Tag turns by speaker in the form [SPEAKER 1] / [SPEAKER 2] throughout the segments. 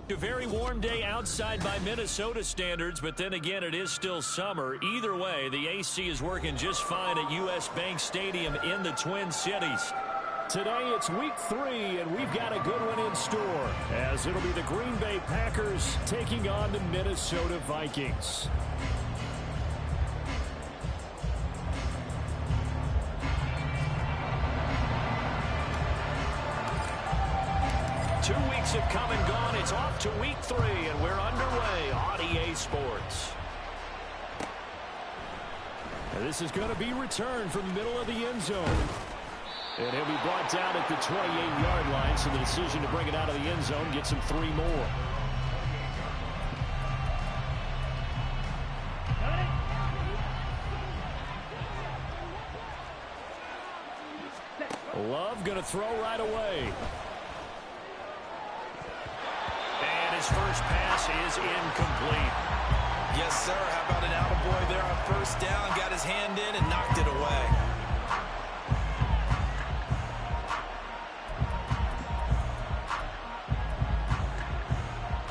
[SPEAKER 1] A very warm day outside by Minnesota standards, but then again, it is still summer. Either way, the AC is working just fine at U.S. Bank Stadium in the Twin Cities.
[SPEAKER 2] Today, it's week 3, and we've got a good one in store, as it'll be the Green Bay Packers taking on the Minnesota Vikings.
[SPEAKER 1] Have come and gone. It's off to week 3, and we're underway on EA Sports.
[SPEAKER 2] And this is going to be returned from the middle of the end zone. And he'll be brought down at the 28-yard line, so the decision to bring it out of the end zone gets him 3 more. Love going to throw right away.
[SPEAKER 1] His first pass is incomplete.
[SPEAKER 3] Yes, sir. How about an attaboy there on first down? Got his hand in and knocked it away.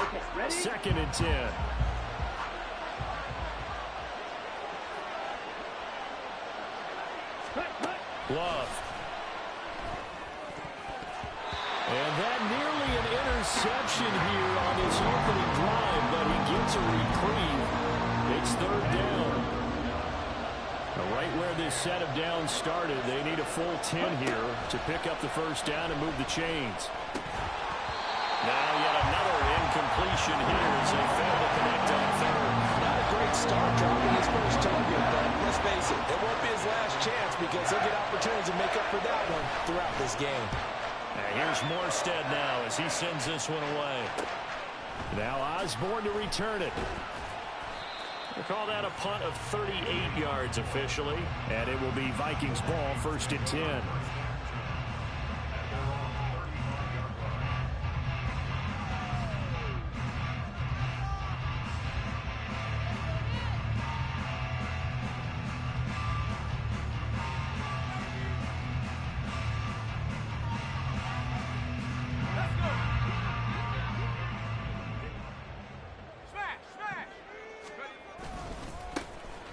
[SPEAKER 2] Okay, ready? 2nd and 10. Love. And that nearly an interception here on his opening drive, but he gets a reprieve. It's 3rd down. Now, right where this set of downs started, they need a full 10 here to pick up the first down and move the chains. Now yet another incompletion here as they fail to connect on 3rd.
[SPEAKER 3] Not a great start dropping his first target, but let's face it, it won't be his last chance because he'll get opportunities to make up for that one throughout this game.
[SPEAKER 1] Here's Morstead now as he sends this one away.
[SPEAKER 2] Now Osborne to return it.
[SPEAKER 1] We'll call that a punt of 38 yards officially.
[SPEAKER 2] And it will be Vikings ball, 1st and 10.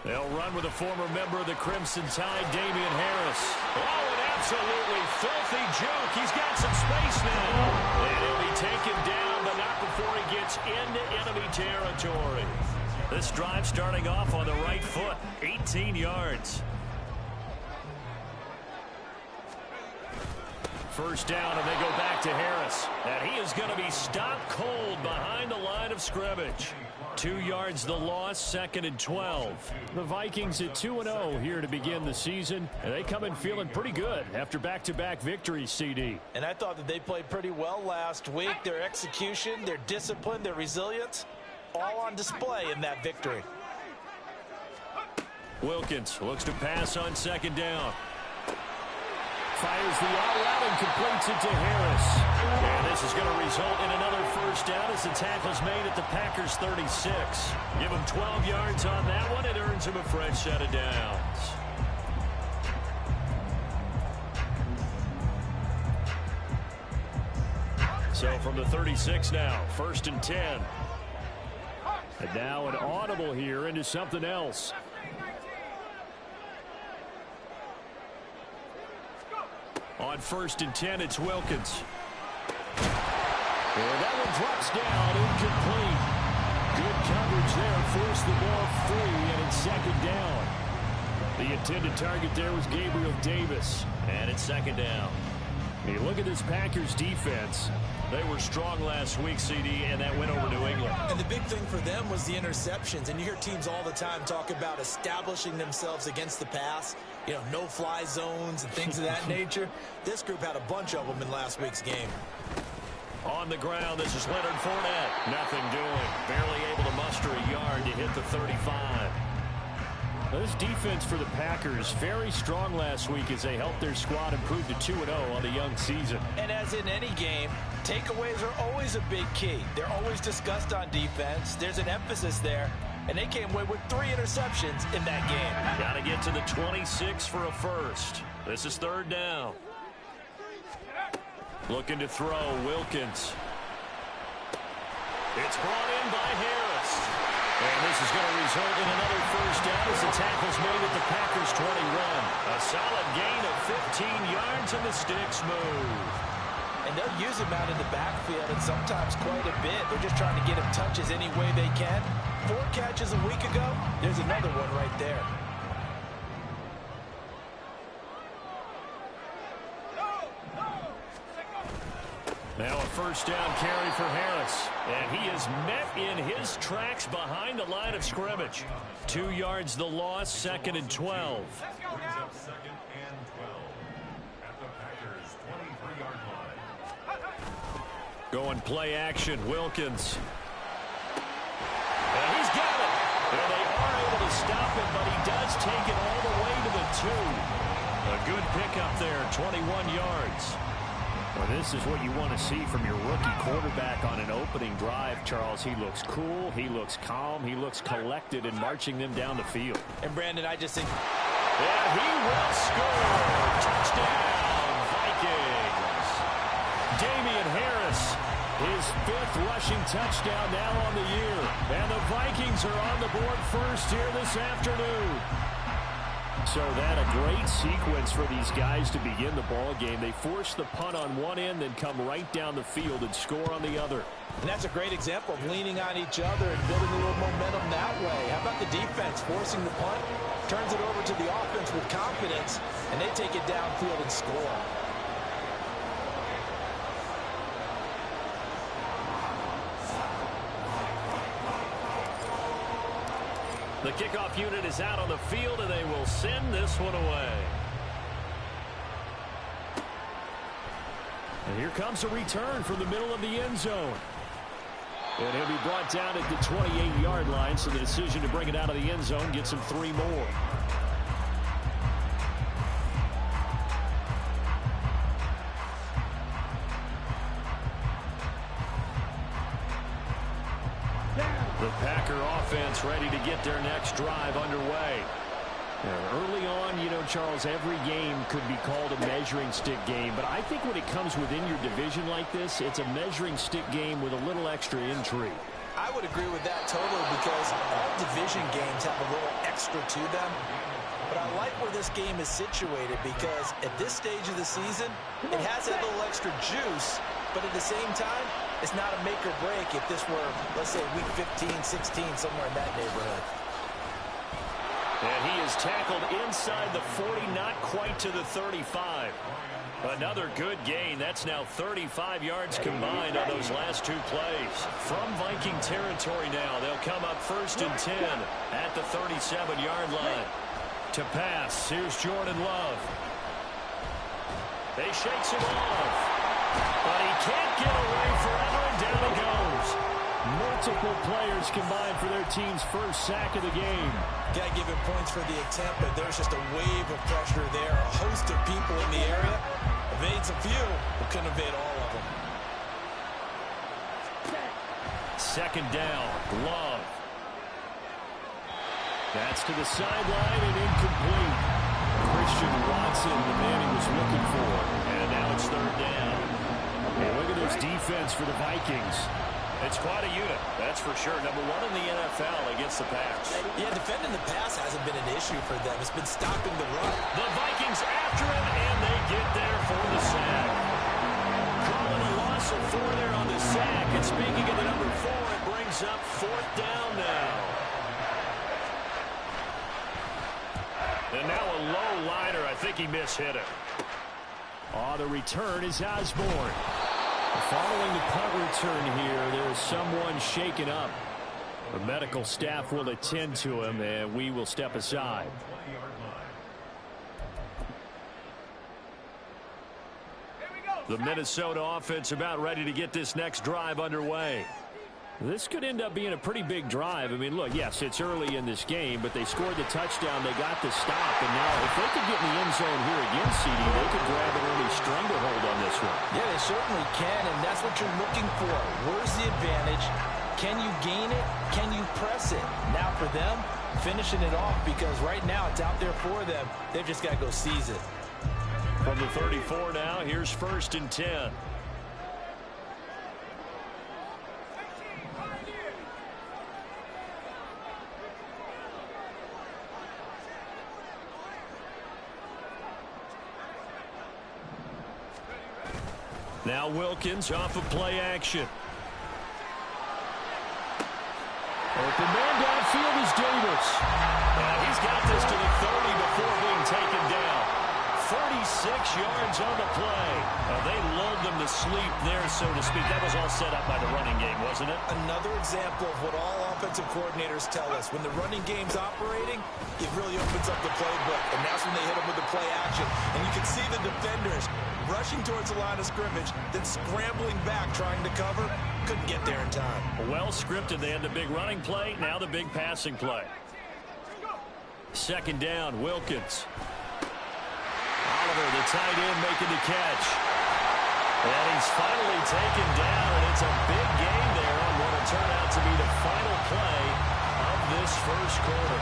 [SPEAKER 1] They'll run with a former member of the Crimson Tide, Damian Harris. Oh, an absolutely filthy juke. He's got some space now. And he'll be taken down, but not before he gets into enemy territory. This drive starting off on the right foot, 18 yards. First down, and they go back to Harris. And he is going to be stopped cold behind the line of scrimmage. 2 yards the loss, 2nd and 12.
[SPEAKER 2] The Vikings at 2-0 here to begin the season. And they come in feeling pretty good after back-to-back victories, CD.
[SPEAKER 3] And I thought that they played pretty well last week. Their execution, their discipline, their resilience, all on display in that victory.
[SPEAKER 1] Wilkins looks to pass on 2nd down.
[SPEAKER 2] Fires the out route and completes it to Harris.
[SPEAKER 1] And this is going to result in another first down as the tackle's made at the Packers' 36. Give him 12 yards on that one. It earns him a fresh set of downs. So from the 36 now, 1st and 10.
[SPEAKER 2] And now an audible here into something else.
[SPEAKER 1] On 1st and 10, it's Wilkins.
[SPEAKER 2] And that one drops down, incomplete. Good coverage there, forced the ball free, and it's 2nd down.
[SPEAKER 1] The intended target there was Gabriel Davis, and it's 2nd down.
[SPEAKER 2] You look at this Packers defense.
[SPEAKER 1] They were strong last week, CD, and that went over New England.
[SPEAKER 3] And the big thing for them was the interceptions. And you hear teams all the time talk about establishing themselves against the pass. You know, no-fly zones and things of that nature. This group had a bunch of them in last week's game.
[SPEAKER 1] On the ground, this is Leonard Fournette. Nothing doing. Barely able to muster a yard to hit the 35.
[SPEAKER 2] This defense for the Packers, very strong last week as they helped their squad improve to 2-0 on the young season.
[SPEAKER 3] And as in any game, takeaways are always a big key. They're always discussed on defense. There's an emphasis there. And they came away with 3 interceptions in that game.
[SPEAKER 1] Got to get to the 26 for a first. This is 3rd down. Looking to throw, Wilkins. It's brought in by Harris. And this is going to result in another first down as the tackle's made at the Packers' 21. A solid gain of 15 yards and the sticks move.
[SPEAKER 3] And they'll use him out in the backfield and sometimes quite a bit. They're just trying to get him touches any way they can. 4 catches a week ago. There's another one right there.
[SPEAKER 1] Now a first down carry for Harris. And he is met in his tracks behind the line of scrimmage. 2 yards the loss, 2nd and 12. Going play action, Wilkins. And he's got it. And they are able to stop him, but he does take it all the way to the 2. A good pickup there, 21 yards.
[SPEAKER 2] Well, this is what you want to see from your rookie quarterback on an opening drive, Charles. He looks cool, he looks calm, he looks collected in marching them down the field.
[SPEAKER 3] And, Brandon, I just think...
[SPEAKER 1] And he will score. Touchdown, Vikings. Damian Harris, his 5th rushing touchdown now on the year. And the Vikings are on the board first here this afternoon.
[SPEAKER 2] So that a great sequence for these guys to begin the ball game. They force the punt on one end, then come right down the field and score on the other.
[SPEAKER 3] And that's a great example of leaning on each other and building a little momentum that way. How about the defense forcing the punt? Turns it over to the offense with confidence, and they take it downfield and score.
[SPEAKER 1] The kickoff unit is out on the field, and they will send this one away.
[SPEAKER 2] And here comes a return from the middle of the end zone. And he'll be brought down at the 28-yard line, so the decision to bring it out of the end zone gets him 3 more.
[SPEAKER 1] The Packer offense ready to get their next drive underway.
[SPEAKER 2] Early on, you know, Charles, every game could be called a measuring stick game. But I think when it comes within your division like this, it's a measuring stick game with a little extra intrigue.
[SPEAKER 3] I would agree with that totally because all division games have a little extra to them. But I like where this game is situated because at this stage of the season, it has that little extra juice. But at the same time, it's not a make or break if this were, let's say, week 15, 16, somewhere in that neighborhood.
[SPEAKER 1] And he is tackled inside the 40, not quite to the 35. Another good gain. That's now 35 yards combined on those last two plays. From Viking territory now, they'll come up 1st and 10 at the 37-yard line. To pass, here's Jordan Love. They shakes him off. But he can't get away forever, and down he goes.
[SPEAKER 2] Multiple players combined for their team's first sack of the game.
[SPEAKER 3] Got to give him points for the attempt, but there's just a wave of pressure there. A host of people in the area. Evades a few, but couldn't evade all of them.
[SPEAKER 1] 2nd down, Love.
[SPEAKER 2] That's to the sideline and incomplete. Christian Watson, the man he was looking for.
[SPEAKER 1] And now it's 3rd down.
[SPEAKER 2] Hey, look at this defense for the Vikings.
[SPEAKER 1] It's quite a unit, that's for sure. #1 in the NFL against the pass.
[SPEAKER 3] Yeah, defending the pass hasn't been an issue for them. It's been stopping the run.
[SPEAKER 1] The Vikings after him, and they get there for the sack. Calling a loss of 4 there on the sack. And speaking of the number 4, it brings up 4th down now. And now a low liner. I think he mishit it.
[SPEAKER 2] Oh, the return is Osborne. Following the punt return here, there's someone shaken up. The medical staff will attend to him, and we will step aside.
[SPEAKER 1] The Minnesota offense about ready to get this next drive underway.
[SPEAKER 2] This could end up being a pretty big drive. I mean, look, yes, it's early in this game, but they scored the touchdown. They got the stop. And now if they could get in the end zone here again, CD, they could grab an early stranglehold on this one.
[SPEAKER 3] Yeah, they certainly can, and that's what you're looking for. Where's the advantage? Can you gain it? Can you press it? Now for them, finishing it off, because right now it's out there for them. They've just got to go seize it.
[SPEAKER 1] From the 34 now, here's 1st and 10. Now Wilkins off of play action.
[SPEAKER 2] Open man downfield is Davis.
[SPEAKER 1] He's got this to the 30 before being taken down. 46 yards on the play. They lulled them to sleep there, so to speak. That was all set up by the running game, wasn't it?
[SPEAKER 3] Another example of what all offensive coordinators tell us. When the running game's operating, it really opens up the playbook. And that's when they hit them with the play action. And you can see the defenders rushing towards the line of scrimmage, then scrambling back, trying to cover. Couldn't get there in time.
[SPEAKER 1] Well scripted. They had the big running play, now the big passing play. 2nd down, Wilkins. Oliver, the tight end, making the catch. And he's finally taken down, and it's a big gain there on what will turn out to be the final play of this first quarter.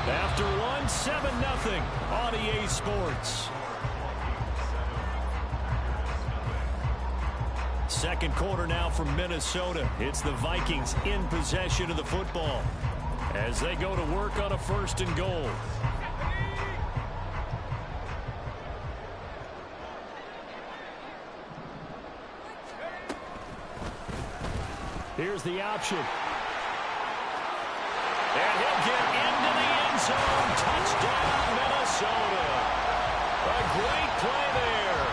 [SPEAKER 2] After one, 7-0 on EA Sports.
[SPEAKER 1] 2nd quarter now from Minnesota. It's the Vikings in possession of the football as they go to work on a 1st and goal.
[SPEAKER 2] Here's the option.
[SPEAKER 1] And he'll get into the end zone. Touchdown, Minnesota. A great play there.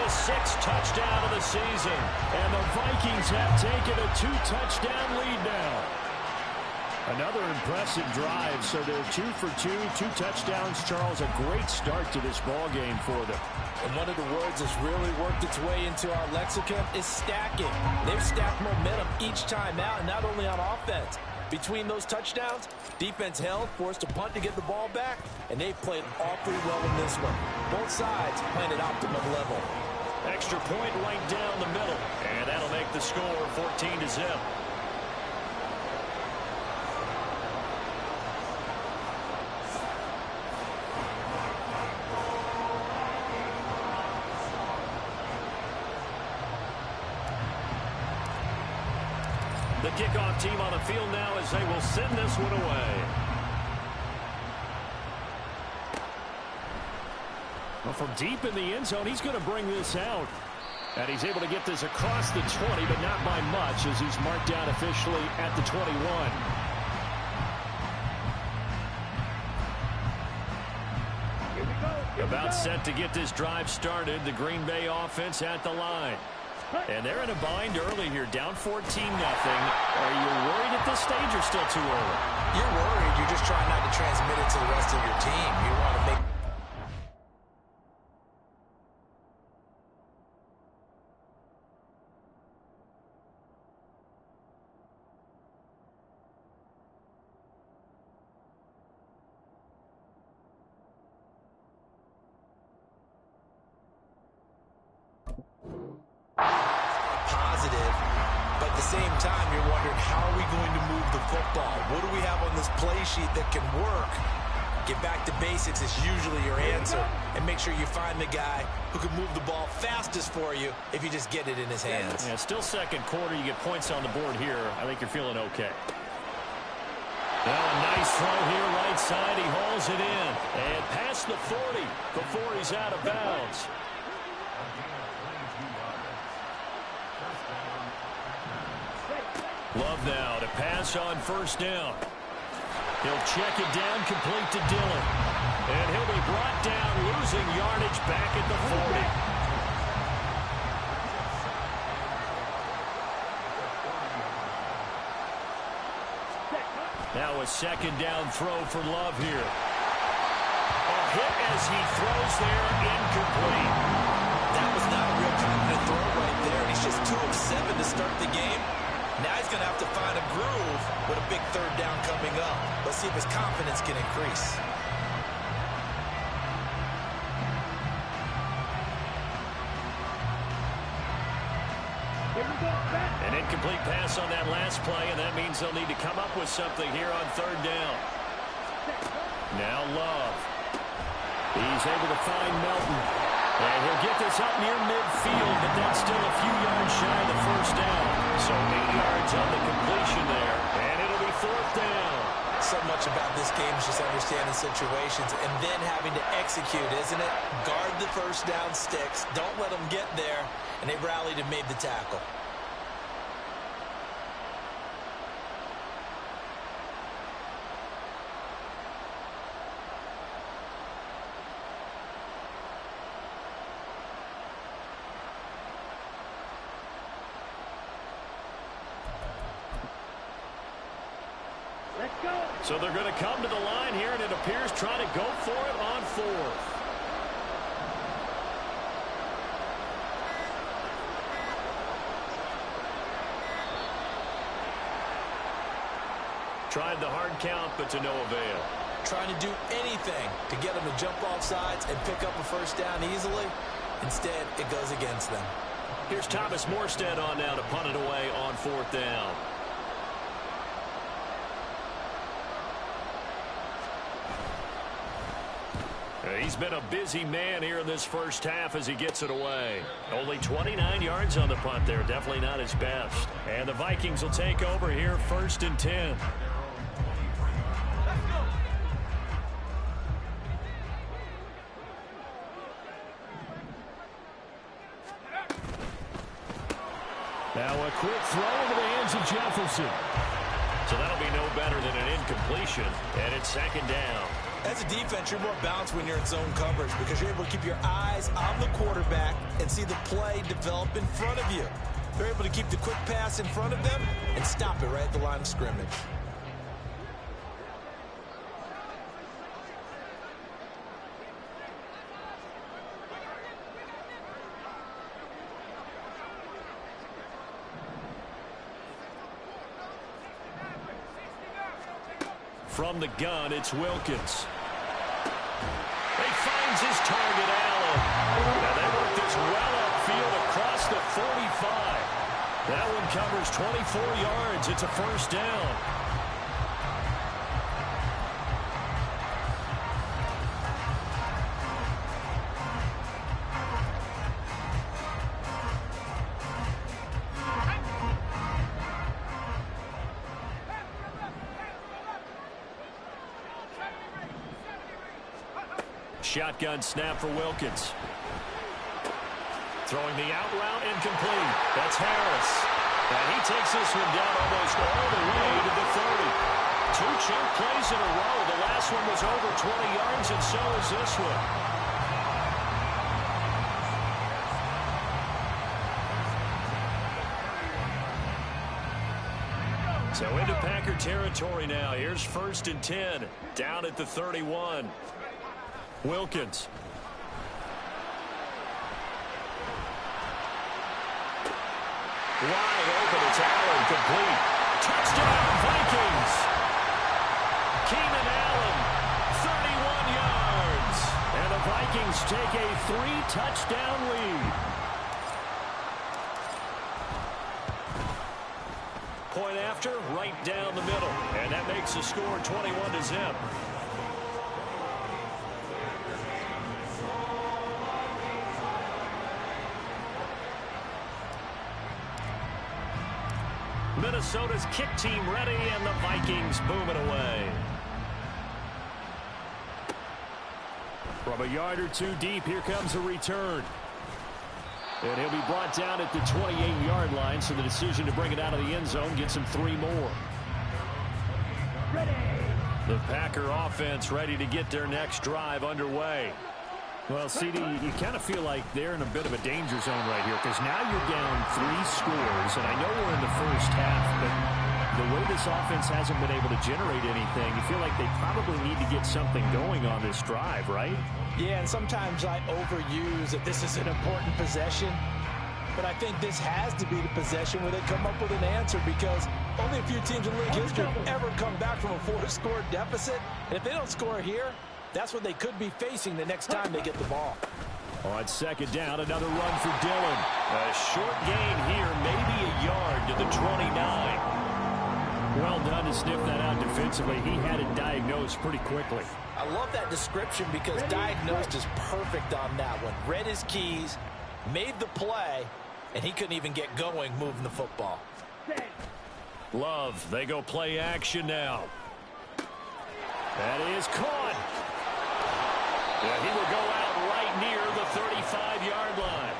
[SPEAKER 1] His 6th touchdown of the season.
[SPEAKER 2] And the Vikings have taken a 2-touchdown lead now. Another impressive drive. So they're 2 for 2 touchdowns. Charles, a great start to this ball game for them.
[SPEAKER 3] And one of the words that's really worked its way into our lexicon is stacking. They've stacked momentum each time out, and not only on offense. Between those touchdowns, defense held, forced a punt to get the ball back, and they've played awfully well in this one. Both sides playing at optimum level.
[SPEAKER 1] Extra point right down the middle, and that'll make the score 14-0. The kickoff team on the field now as they will send this one away.
[SPEAKER 2] Well, from deep in the end zone, he's going to bring this out. And he's able to get this across the 20, but not by much, as he's marked down officially at the 21.
[SPEAKER 1] About set to get this drive started. The Green Bay offense at the line. And they're in a bind early here, down 14-0. Are you worried at this stage or still too early?
[SPEAKER 3] You're worried. You're just trying not to transmit it to the rest of your team. You want to make... positive, but at the same time, you're wondering, how are we going to move the football? What do we have on this play sheet that can work? Get back to basics is usually your answer, and make sure you find the guy who can move the ball fastest for you if you just get it in his hands.
[SPEAKER 1] Yeah, still second quarter. You get points on the board here. I think you're feeling okay. Now a nice throw here, right side. He hauls it in. And past the 40 before he's out of bounds. Love now to pass on first down. He'll check it down, complete to Dillon. And he'll be brought down, losing yardage back at the 40. Now a second down throw for Love here. A hit as he throws there, incomplete.
[SPEAKER 3] That was not a real confident throw right there. He's just 2 of 7 to start the game. Now he's going to have to find a groove with a big third down coming up. Let's see if his confidence can increase.
[SPEAKER 1] An incomplete pass on that last play, and that means they'll need to come up with something here on third down. Now Love. He's able to find Melton. And he'll get this up near midfield, but that's still a few yards shy of the first down. So 8 yards on the completion there, and it'll be fourth down.
[SPEAKER 3] So much about this game is just understanding situations and then having to execute, isn't it? Guard the first down sticks. Don't let them get there, and they rallied and made the tackle.
[SPEAKER 1] So they're going to come to the line here, and it appears trying to go for it on fourth. Tried the hard count, but to no avail.
[SPEAKER 3] Trying to do anything to get them to jump off sides and pick up a first down easily. Instead, it goes against them.
[SPEAKER 1] Here's Thomas Morstead on now to punt it away on fourth down. He's been a busy man here in this first half as he gets it away. Only 29 yards on the punt there. Definitely not his best. And the Vikings will take over here, 1st and 10. Now a quick throw into the hands of Jefferson. So that'll be no better than an incompletion, and it's second down.
[SPEAKER 3] As a defense, you're more balanced when you're in zone coverage because you're able to keep your eyes on the quarterback and see the play develop in front of you. They're able to keep the quick pass in front of them and stop it right at the line of scrimmage.
[SPEAKER 1] From the gun, it's Wilkins. He finds his target, Allen. Now they work this well upfield across the 45. That one covers 24 yards. It's a first down. Shotgun snap for Wilkins. Throwing the out route, incomplete. That's Harris. And he takes this one down almost all the way to the 30. 2 chunk plays in a row. The last one was over 20 yards, and so is this one. So into Packer territory now. Here's 1st and 10. Down at the 31. Wilkins. Wide open. It's Allen. Complete. Touchdown, Vikings. Keenan Allen, 31 yards. And the Vikings take a 3-touchdown lead. Point after, right down the middle. And that makes the score 21-0. Minnesota's kick team ready, and the Vikings boom it away.
[SPEAKER 2] From a yard or two deep, here comes a return. And he'll be brought down at the 28-yard line, so the decision to bring it out of the end zone gets him 3 more.
[SPEAKER 1] The Packer offense ready to get their next drive underway.
[SPEAKER 2] Well, CD, you kind of feel like they're in a bit of a danger zone right here because now you're down 3 scores, and I know we're in the first half, but the way this offense hasn't been able to generate anything, you feel like they probably need to get something going on this drive, right?
[SPEAKER 3] Yeah, and sometimes I overuse that this is an important possession, but I think this has to be the possession where they come up with an answer because only a few teams in league history have ever come back from a 4-score deficit, and if they don't score here, that's what they could be facing the next time they get the ball.
[SPEAKER 2] On 2nd down, another run for Dillon.
[SPEAKER 1] A short gain here, maybe a yard to the 29.
[SPEAKER 2] Well done to sniff that out defensively. He had it diagnosed pretty quickly.
[SPEAKER 3] I love that description because diagnosed is perfect on that one. Read his keys, made the play, and he couldn't even get going moving the football.
[SPEAKER 1] Love, they go play action now.
[SPEAKER 2] That is caught.
[SPEAKER 1] Yeah, he will go out right near the 35-yard line.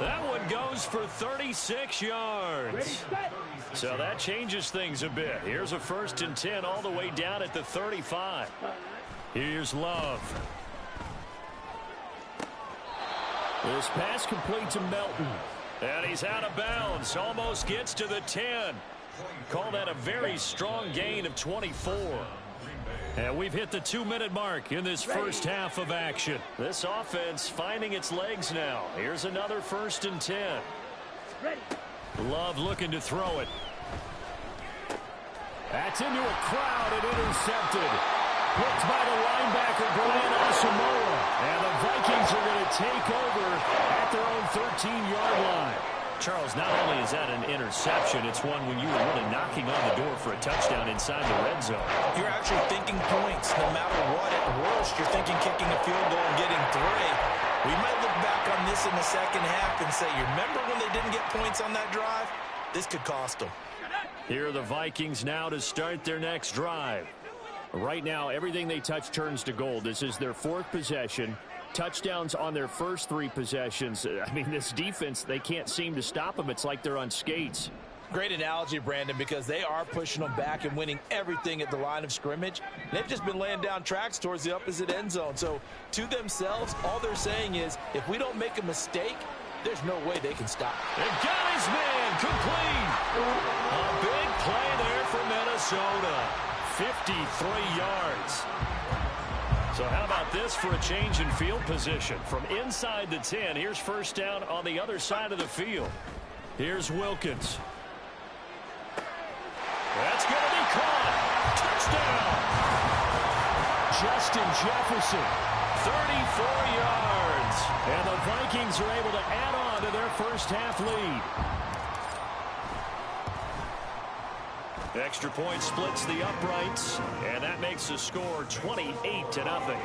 [SPEAKER 1] That one goes for 36 yards. So that changes things a bit. Here's a 1st and 10 all the way down at the 35. Here's Love.
[SPEAKER 2] This pass complete to Melton.
[SPEAKER 1] And he's out of bounds. Almost gets to the 10. Call that a very strong gain of 24. And we've hit the 2-minute mark in this first half of action. This offense finding its legs now. Here's another 1st and 10. Love looking to throw it.
[SPEAKER 2] That's into a crowd and intercepted. Picked by the linebacker, Brian Asamoah. And the Vikings are going to take over at their own 13-yard line.
[SPEAKER 1] Charles, not only is that an interception, it's one when you were really knocking on the door for a touchdown inside the red zone.
[SPEAKER 3] You're actually thinking points no matter what. At worst, you're thinking kicking a field goal and getting 3. We might look back on this in the second half and say, you remember when they didn't get points on that drive? This could cost them.
[SPEAKER 1] Here are the Vikings now to start their next drive.
[SPEAKER 2] Right now, everything they touch turns to gold. This is their 4th possession. Touchdowns on their first 3 possessions. I mean, this defense, they can't seem to stop them. It's like they're on skates.
[SPEAKER 3] Great analogy, Brandon, because they are pushing them back and winning everything at the line of scrimmage. They've just been laying down tracks towards the opposite end zone. So to themselves, all they're saying is, if we don't make a mistake, there's no way they can stop.
[SPEAKER 1] And got his man complete. A big play there for Minnesota. 53 yards. So how about this for a change in field position? From inside the 10, here's 1st down on the other side of the field. Here's Wilkins. That's going to be caught. Touchdown.
[SPEAKER 2] Justin Jefferson.
[SPEAKER 1] 34 yards.
[SPEAKER 2] And the Vikings are able to add on to their first half lead.
[SPEAKER 1] Extra point splits the uprights, and that makes the score 28-0.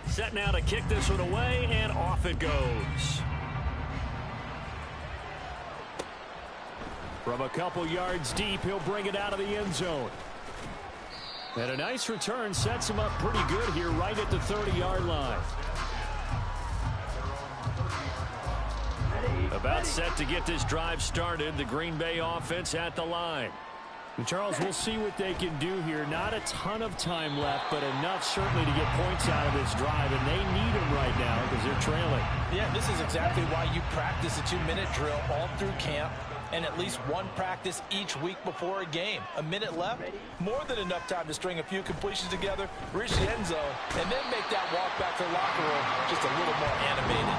[SPEAKER 1] Set now to kick this one away, and off it goes.
[SPEAKER 2] From a couple yards deep, he'll bring it out of the end zone. And a nice return sets him up pretty good here right at the 30-yard line.
[SPEAKER 1] About set to get this drive started. The Green Bay offense at the line.
[SPEAKER 2] And Charles, we'll see what they can do here. Not a ton of time left, but enough certainly to get points out of this drive, and they need them right now because they're trailing.
[SPEAKER 3] Yeah, this is exactly why you practice a 2-minute drill all through camp and at least one practice each week before a game. A minute left, more than enough time to string a few completions together, reach the end zone, and then make that walk back to the locker room just a little more animated.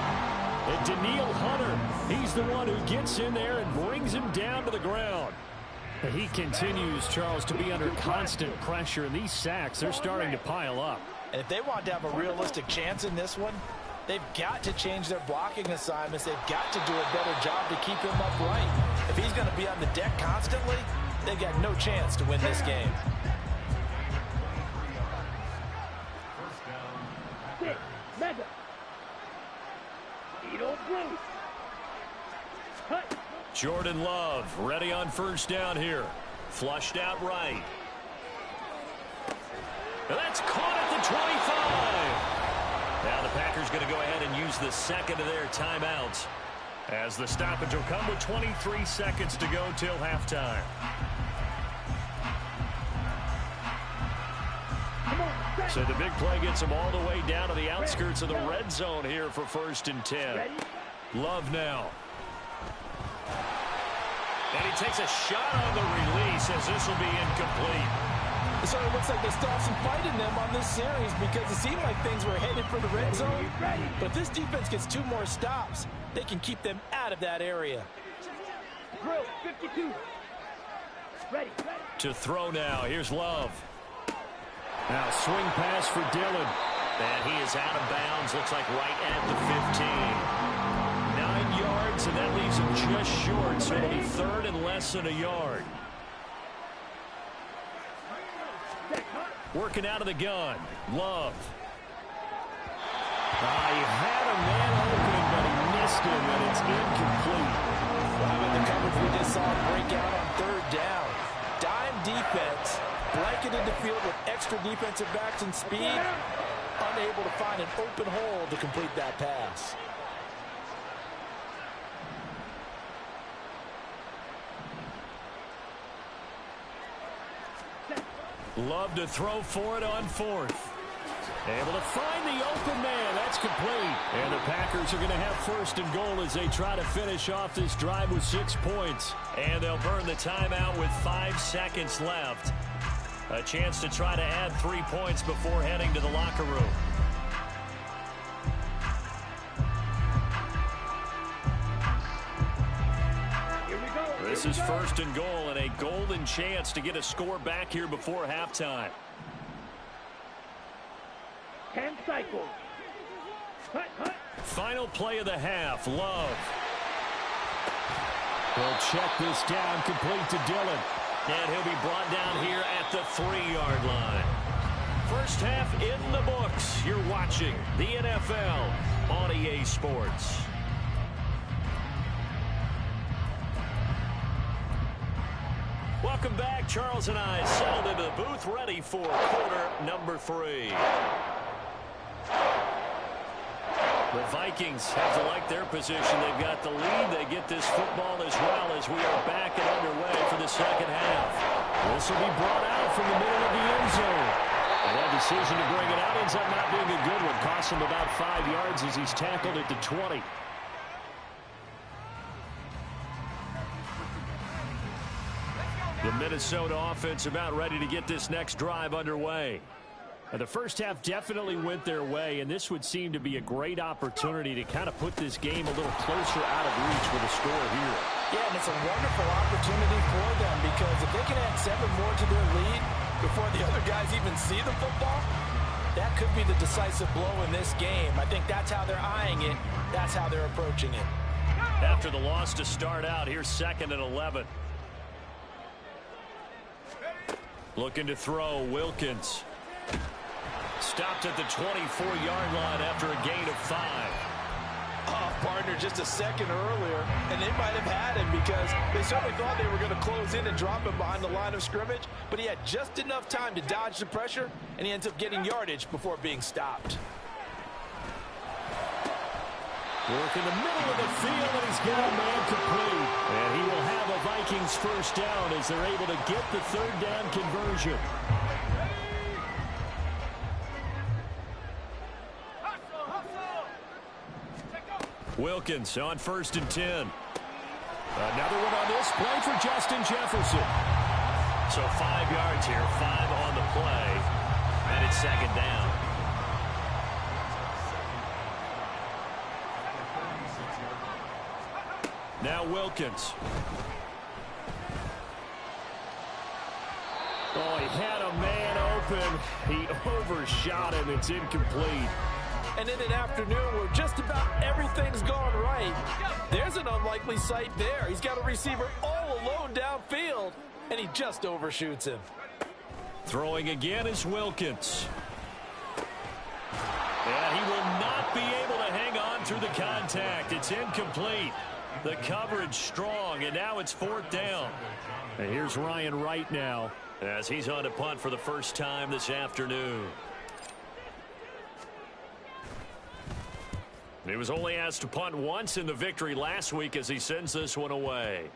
[SPEAKER 2] And Daniil Hunter, he's the one who gets in there and brings him down to the ground. And he continues, Charles, to be under constant pressure, and these sacks, they're starting to pile up.
[SPEAKER 3] And if they want to have a realistic chance in this one, they've got to change their blocking assignments. They've got to do a better job to keep him upright. If he's going to be on the deck constantly, they've got no chance to win this game.
[SPEAKER 1] Jordan Love ready on first down here. Flushed out right. That's caught at the 25. Now the Packers going to go ahead and use the second of their timeouts, as the stoppage will come with 23 seconds to go till halftime. So the big play gets them all the way down to the outskirts of the red zone here for 1st and 10. Love now. And he takes a shot on the release, as this will be incomplete.
[SPEAKER 3] So it looks like they still have some fight in them on this series, because it seemed like things were headed for the red zone. But if this defense gets 2 more stops, they can keep them out of that area.
[SPEAKER 4] Drill 52. Ready.
[SPEAKER 1] To throw now. Here's Love.
[SPEAKER 2] Now swing pass for Dillon.
[SPEAKER 1] And he is out of bounds. Looks like right at the 15. 9 yards, and that leaves him just short. So it'll be 3rd and less than a yard. Working out of the gun. Love.
[SPEAKER 2] He had a man open, but he missed him, and it's incomplete.
[SPEAKER 3] Well, how about the coverage we just saw break out on 3rd down? Dime defense, blanketed the field with extra defensive backs and speed, unable to find an open hole to complete that pass.
[SPEAKER 1] Love to throw for it on 4th.
[SPEAKER 2] Able to find the open man. That's complete. And the Packers are going to have 1st and goal as they try to finish off this drive with 6 points.
[SPEAKER 1] And they'll burn the timeout with 5 seconds left. A chance to try to add 3 points before heading to the locker room. This is 1st and goal, and a golden chance to get a score back here before halftime.
[SPEAKER 4] 10 cycles.
[SPEAKER 1] Final play of the half. Love.
[SPEAKER 2] They'll check this down, complete to Dillon.
[SPEAKER 1] And he'll be brought down here at the 3-yard line. First half in the books. You're watching the NFL on EA Sports. Welcome back. Charles and I settled into the booth, ready for quarter number 3. The Vikings have to like their position. They've got the lead. They get this football as well, as we are back and underway for the second half.
[SPEAKER 2] This will be brought out from the middle of the end zone. And that decision to bring it out ends up not being a good one. Costs him about 5 yards as he's tackled at the 20.
[SPEAKER 1] The Minnesota offense about ready to get this next drive underway.
[SPEAKER 2] And the first half definitely went their way, and this would seem to be a great opportunity to kind of put this game a little closer out of reach with a score here.
[SPEAKER 3] Yeah, and it's a wonderful opportunity for them, because if they can add 7 more to their lead before the other guys even see the football, that could be the decisive blow in this game. I think that's how they're eyeing it. That's how they're approaching it.
[SPEAKER 1] After the loss to start out, here's 2nd and 11. Looking to throw, Wilkins. Stopped at the 24-yard line after a gain of 5.
[SPEAKER 3] Oh, partner, just a second earlier, and they might have had him, because they certainly thought they were going to close in and drop him behind the line of scrimmage, but he had just enough time to dodge the pressure, and he ends up getting yardage before being stopped.
[SPEAKER 2] Work in the middle of the field, and he's got a man complete. And he will have a Vikings first down as they're able to get the third down conversion. Wilkins on 1st and 10. Another one on this play for Justin Jefferson.
[SPEAKER 1] So 5 yards here, 5 on the play, and it's second down.
[SPEAKER 2] Now Wilkins. Oh, he had a man open. He overshot him. It's incomplete.
[SPEAKER 3] And in an afternoon where just about everything's gone right, there's an unlikely sight there. He's got a receiver all alone downfield, and he just overshoots him.
[SPEAKER 2] Throwing again is Wilkins. And he will not be able to hang on through the contact. It's incomplete. The coverage strong, and now it's 4th down. And here's Ryan Wright now as he's on to punt for the first time this afternoon. He was only asked to punt once in the victory last week as he sends this one away.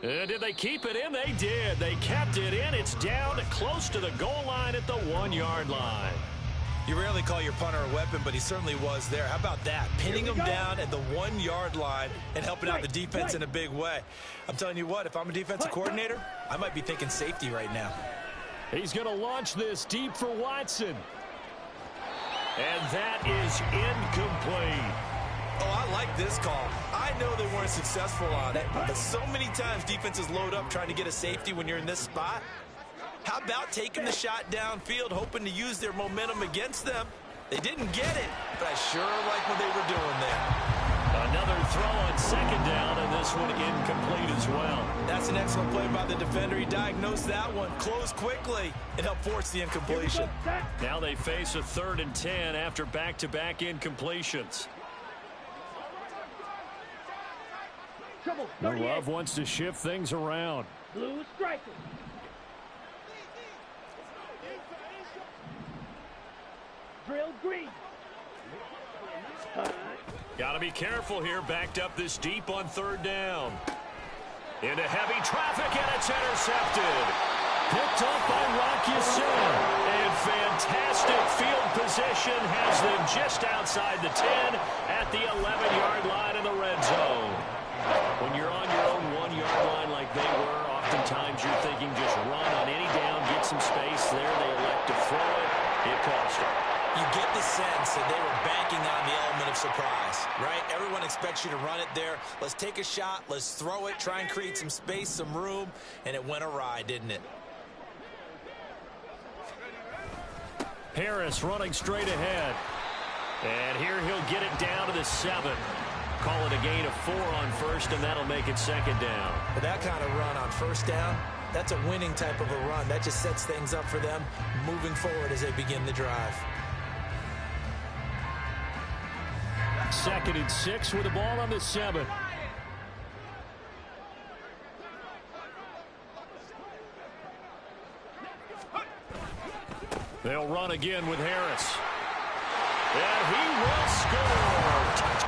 [SPEAKER 2] And did they keep it in? They did. They kept it in. It's down close to the goal line at the 1-yard line.
[SPEAKER 3] You rarely call your punter a weapon, but he certainly was there. How about that? Pinning him down at the 1-yard line and helping out the defense in a big way. I'm telling you what, if I'm a defensive coordinator, I might be thinking safety right now.
[SPEAKER 2] He's going to launch this deep for Watson. And that is incomplete.
[SPEAKER 3] Oh, I like this call. I know they weren't successful on it, but so many times defenses load up trying to get a safety when you're in this spot. How about taking the shot downfield, hoping to use their momentum against them? They didn't get it, but I sure like what they were doing there.
[SPEAKER 2] Another throw on 2nd down, and this one incomplete as well.
[SPEAKER 3] That's an excellent play by the defender. He diagnosed that one, closed quickly, and helped force the incompletion.
[SPEAKER 2] Now they face a 3rd and 10 after back-to-back incompletions. Love wants to shift things around.
[SPEAKER 4] Blue striker. Drill green.
[SPEAKER 2] Got to be careful here. Backed up this deep on 3rd down. Into heavy traffic, and it's intercepted. Picked up by Rocky Sin. And fantastic field position has them just outside the 10 at the 11-yard line in the red zone. When you're on your own 1-yard line like they were, oftentimes you're thinking just run on any down, get some space there. They elect to throw it. It cost them.
[SPEAKER 3] You get the sense that they were banking on the element of surprise, right? Everyone expects you to run it there. Let's take a shot. Let's throw it. Try and create some space, some room. And it went awry, didn't it?
[SPEAKER 2] Harris running straight ahead. And here he'll get it down to the 7. Call it a gain of 4 on 1st, and that'll make it 2nd down.
[SPEAKER 3] But that kind of run on 1st down, that's a winning type of a run. That just sets things up for them moving forward as they begin the drive.
[SPEAKER 2] 2nd and 6 with the ball on the 7. They'll run again with Harris. And he will score. Touchdown.